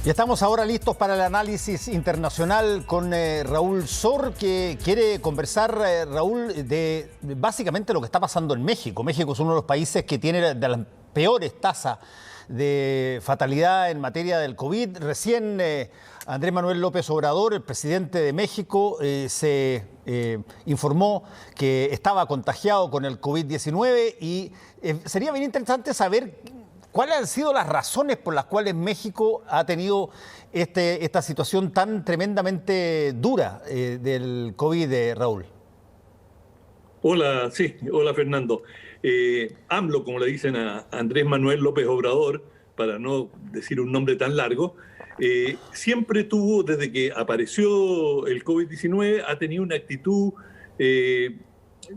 Y estamos ahora listos para el análisis internacional con Raúl Sor, que quiere conversar, Raúl, de básicamente lo que está pasando en México. México es uno de los países que tiene de las peores tasas de fatalidad en materia del COVID. Recién Andrés Manuel López Obrador, el presidente de México, se informó que estaba contagiado con el COVID-19 y sería bien interesante saber ¿cuáles han sido las razones por las cuales México ha tenido esta situación tan tremendamente dura del COVID, Raúl? Hola, sí, hola Fernando. AMLO, como le dicen a Andrés Manuel López Obrador, para no decir un nombre tan largo, siempre tuvo, desde que apareció el COVID-19, ha tenido una actitud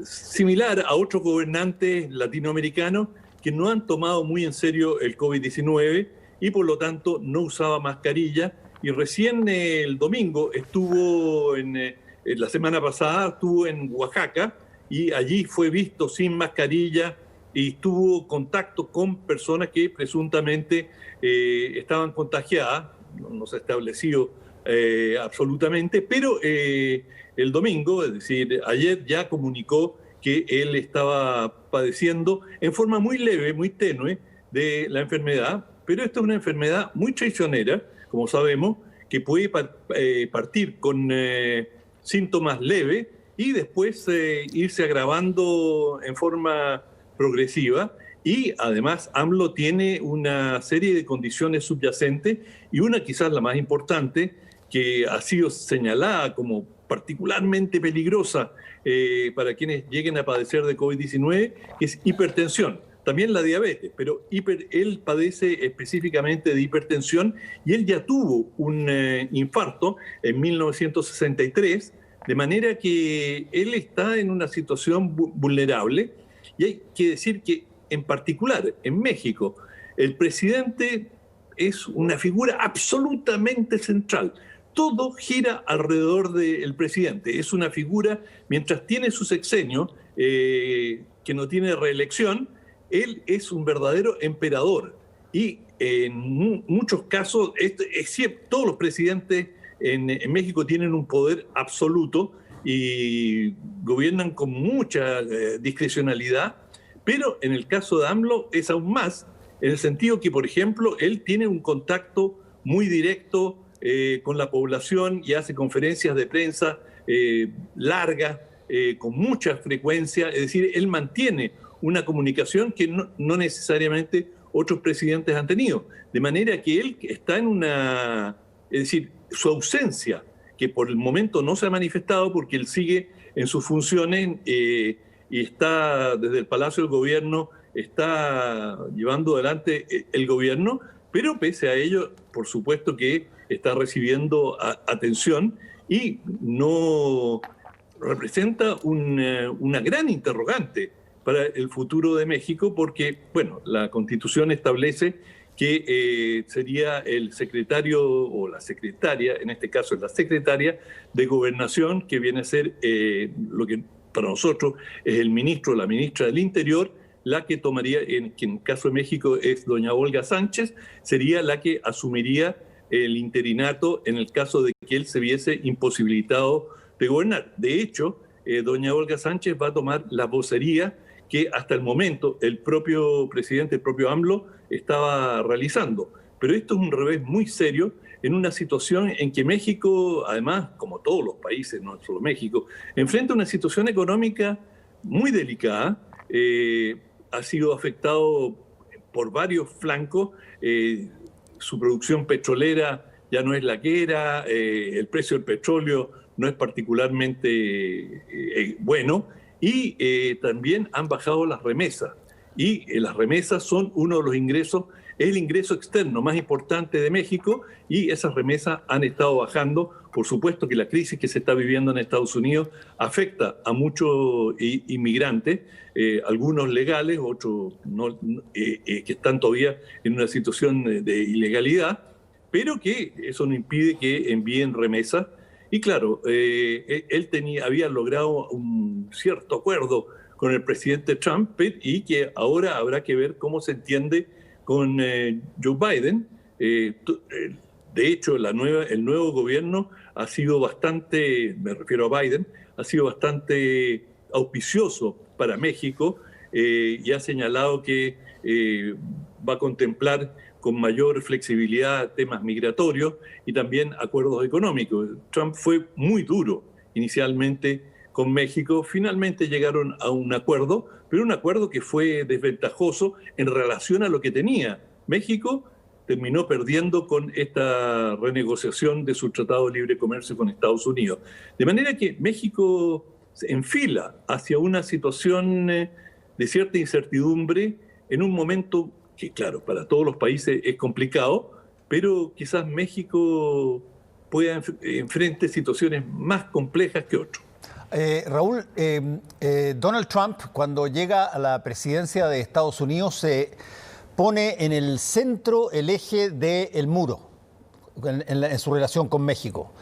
similar a otros gobernantes latinoamericanos que no han tomado muy en serio el COVID-19 y por lo tanto no usaba mascarilla. Y recién el domingo estuvo, la semana pasada estuvo en Oaxaca y allí fue visto sin mascarilla y tuvo contacto con personas que presuntamente estaban contagiadas. No se ha establecido absolutamente, pero el domingo, es decir, ayer ya comunicó que él estaba padeciendo en forma muy leve, muy tenue de la enfermedad, pero esta es una enfermedad muy traicionera, como sabemos, que puede partir con síntomas leves y después irse agravando en forma progresiva. Y además AMLO tiene una serie de condiciones subyacentes y una quizás la más importante, que ha sido señalada como particularmente peligrosa para quienes lleguen a padecer de COVID-19, que es hipertensión. También la diabetes, pero él padece específicamente de hipertensión y él ya tuvo un infarto en 1963, de manera que él está en una situación vulnerable. Y hay que decir que, en particular, en México, el presidente es una figura absolutamente central. Todo gira alrededor del presidente. Es una figura, mientras tiene su sexenio, que no tiene reelección, él es un verdadero emperador. Y en muchos casos, todos los presidentes en México tienen un poder absoluto y gobiernan con mucha discrecionalidad, pero en el caso de AMLO es aún más, en el sentido que, por ejemplo, él tiene un contacto muy directo con la población y hace conferencias de prensa largas, con mucha frecuencia. Es decir, él mantiene una comunicación que no necesariamente otros presidentes han tenido. De manera que él está en una... Es decir, su ausencia, que por el momento no se ha manifestado porque él sigue en sus funciones y está desde el Palacio del Gobierno, está llevando adelante el gobierno, pero pese a ello, por supuesto que está recibiendo atención y no representa una gran interrogante para el futuro de México porque, bueno, la Constitución establece que sería el secretario o la secretaria, en este caso es la secretaria de Gobernación, que viene a ser lo que para nosotros es el ministro o la ministra del Interior, la que tomaría, que en el caso de México es doña Olga Sánchez, sería la que asumiría el interinato en el caso de que él se viese imposibilitado de gobernar. De hecho, doña Olga Sánchez va a tomar la vocería que hasta el momento el propio presidente, el propio AMLO, estaba realizando. Pero esto es un revés muy serio en una situación en que México, además, como todos los países, no solo México, enfrenta una situación económica muy delicada, ha sido afectado por varios flancos, su producción petrolera ya no es la que era, el precio del petróleo no es particularmente bueno, y también han bajado las remesas. Y las remesas son uno de los ingresos, es el ingreso externo más importante de México, y esas remesas han estado bajando. Por supuesto que la crisis que se está viviendo en Estados Unidos afecta a muchos inmigrantes, algunos legales, otros no, que están todavía en una situación de ilegalidad, pero que eso no impide que envíen remesas. Y claro, él había logrado un cierto acuerdo con el presidente Trump y que ahora habrá que ver cómo se entiende con Joe Biden. De De hecho, el nuevo gobierno ha sido bastante, me refiero a Biden, ha sido bastante auspicioso para México y ha señalado que va a contemplar con mayor flexibilidad temas migratorios y también acuerdos económicos. Trump fue muy duro inicialmente con México, finalmente llegaron a un acuerdo, pero un acuerdo que fue desventajoso en relación a lo que tenía. México terminó perdiendo con esta renegociación de su Tratado de Libre Comercio con Estados Unidos. De manera que México se enfila hacia una situación de cierta incertidumbre en un momento que, claro, para todos los países es complicado, pero quizás México pueda enfrente situaciones más complejas que otros. Raúl, Donald Trump, cuando llega a la presidencia de Estados Unidos, se pone en el centro el eje del muro en su relación con México.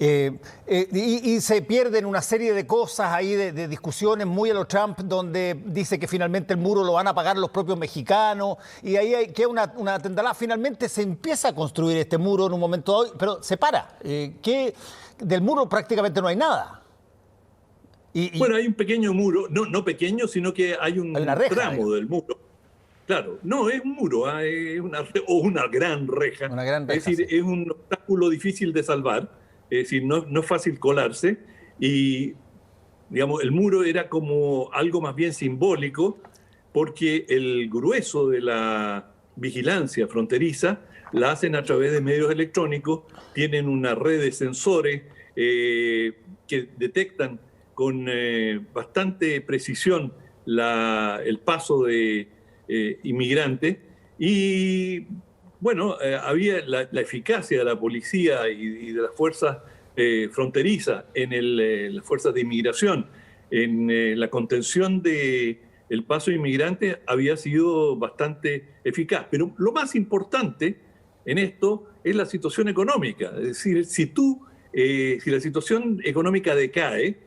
Y se pierden una serie de cosas ahí, de discusiones muy a lo Trump, donde dice que finalmente el muro lo van a pagar los propios mexicanos, y ahí queda una tendalada. Finalmente se empieza a construir este muro en un momento dado, pero se para. Que del muro prácticamente no hay nada. Bueno, hay un pequeño muro, no pequeño, sino que hay una reja, tramo del muro. Claro, no, es un muro, es una gran reja. Una gran reja, es decir, sí. Es un obstáculo difícil de salvar, es decir, no es fácil colarse. Y, digamos, el muro era como algo más bien simbólico, porque el grueso de la vigilancia fronteriza la hacen a través de medios electrónicos, tienen una red de sensores que detectan con bastante precisión el paso de inmigrantes y, bueno, había la eficacia de la policía y de las fuerzas fronterizas en las fuerzas de inmigración, en la contención del paso de inmigrantes había sido bastante eficaz. Pero lo más importante en esto es la situación económica. Es decir, si la situación económica decae,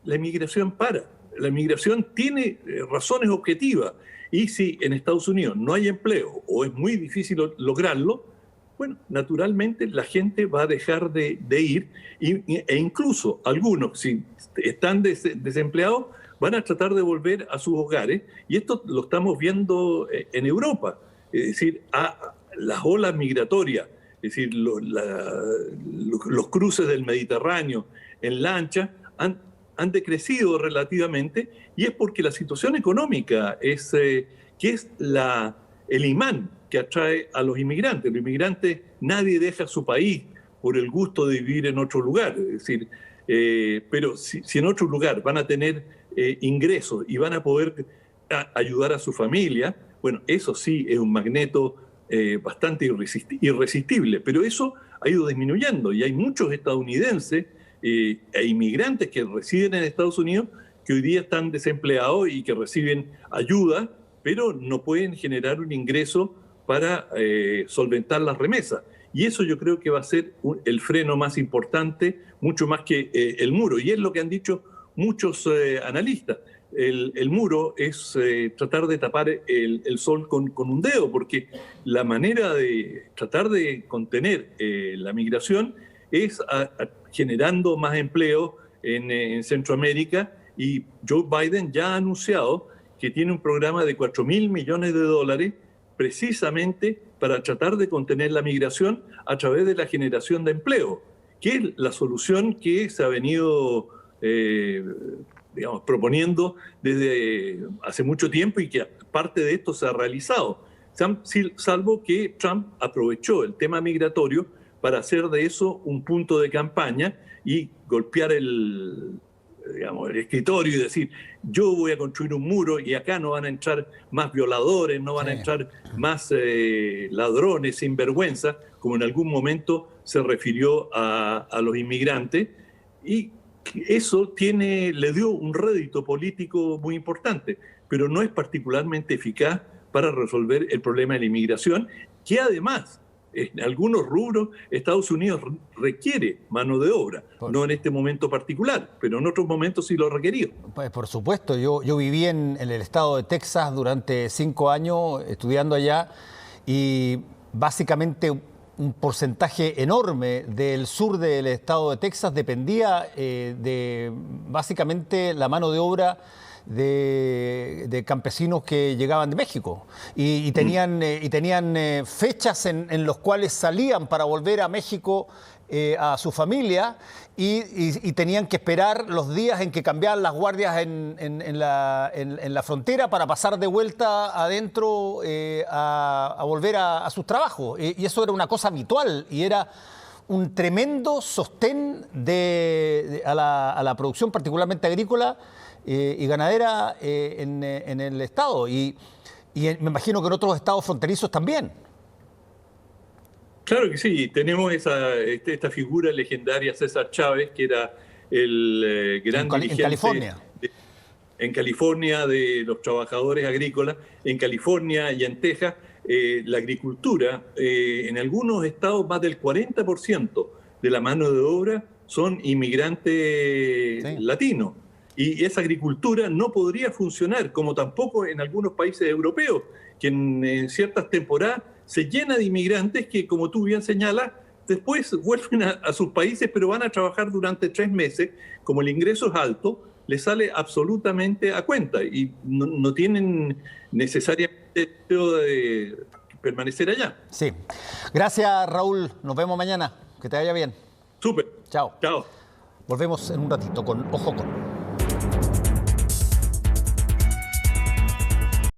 la inmigración para. La inmigración tiene razones objetivas. Y si en Estados Unidos no hay empleo o es muy difícil lograrlo, bueno, naturalmente la gente va a dejar de ir e incluso algunos, si están desempleados, van a tratar de volver a sus hogares. Y esto lo estamos viendo en Europa. Es decir, las olas migratorias, es decir, los cruces del Mediterráneo en lancha han decrecido relativamente, y es porque la situación económica que es el imán que atrae a los inmigrantes. Los inmigrantes, nadie deja su país por el gusto de vivir en otro lugar. Es decir, pero si en otro lugar van a tener ingresos y van a poder ayudar a su familia, bueno, eso sí es un magneto bastante irresistible, pero eso ha ido disminuyendo y hay muchos estadounidenses e inmigrantes que residen en Estados Unidos que hoy día están desempleados y que reciben ayuda, pero no pueden generar un ingreso para solventar las remesas. Y eso yo creo que va a ser el freno más importante, mucho más que el muro. Y es lo que han dicho muchos analistas. El muro es tratar de tapar el sol con un dedo, porque la manera de tratar de contener la migración es generando más empleo en Centroamérica, y Joe Biden ya ha anunciado que tiene un programa de $4.000 millones precisamente para tratar de contener la migración a través de la generación de empleo, que es la solución que se ha venido proponiendo desde hace mucho tiempo y que parte de esto se ha realizado, salvo que Trump aprovechó el tema migratorio para hacer de eso un punto de campaña y golpear el escritorio y decir, yo voy a construir un muro y acá no van a entrar más violadores, no van a entrar más ladrones, sinvergüenza, como en algún momento se refirió a los inmigrantes. Y eso le dio un rédito político muy importante, pero no es particularmente eficaz para resolver el problema de la inmigración, que además en algunos rubros Estados Unidos requiere mano de obra, no en este momento particular, pero en otros momentos sí lo ha requerido. Pues por supuesto, yo viví en el estado de Texas durante 5 años estudiando allá, y básicamente un porcentaje enorme del sur del estado de Texas dependía de básicamente la mano de obra de campesinos que llegaban de México y tenían fechas en las cuales salían para volver a México a su familia y tenían que esperar los días en que cambiaban las guardias en la frontera para pasar de vuelta adentro a volver a sus trabajos. Y eso era una cosa habitual y era un tremendo sostén a la producción, particularmente agrícola y ganadera en el estado. Y me imagino que en otros estados fronterizos también. Claro que sí, tenemos esta figura legendaria, César Chávez, que era el gran dirigente en California de los trabajadores agrícolas, en California y en Texas. La agricultura, en algunos estados más del 40% de la mano de obra son inmigrantes latinos. Y esa agricultura no podría funcionar, como tampoco en algunos países europeos, que en ciertas temporadas se llena de inmigrantes que, como tú bien señalas, después vuelven a sus países, pero van a trabajar durante 3 meses. Como el ingreso es alto, les sale absolutamente a cuenta y no tienen necesariamente deseo de permanecer allá. Sí. Gracias, Raúl. Nos vemos mañana. Que te vaya bien. Súper. Chao. Chao. Volvemos en un ratito con Ojo Con.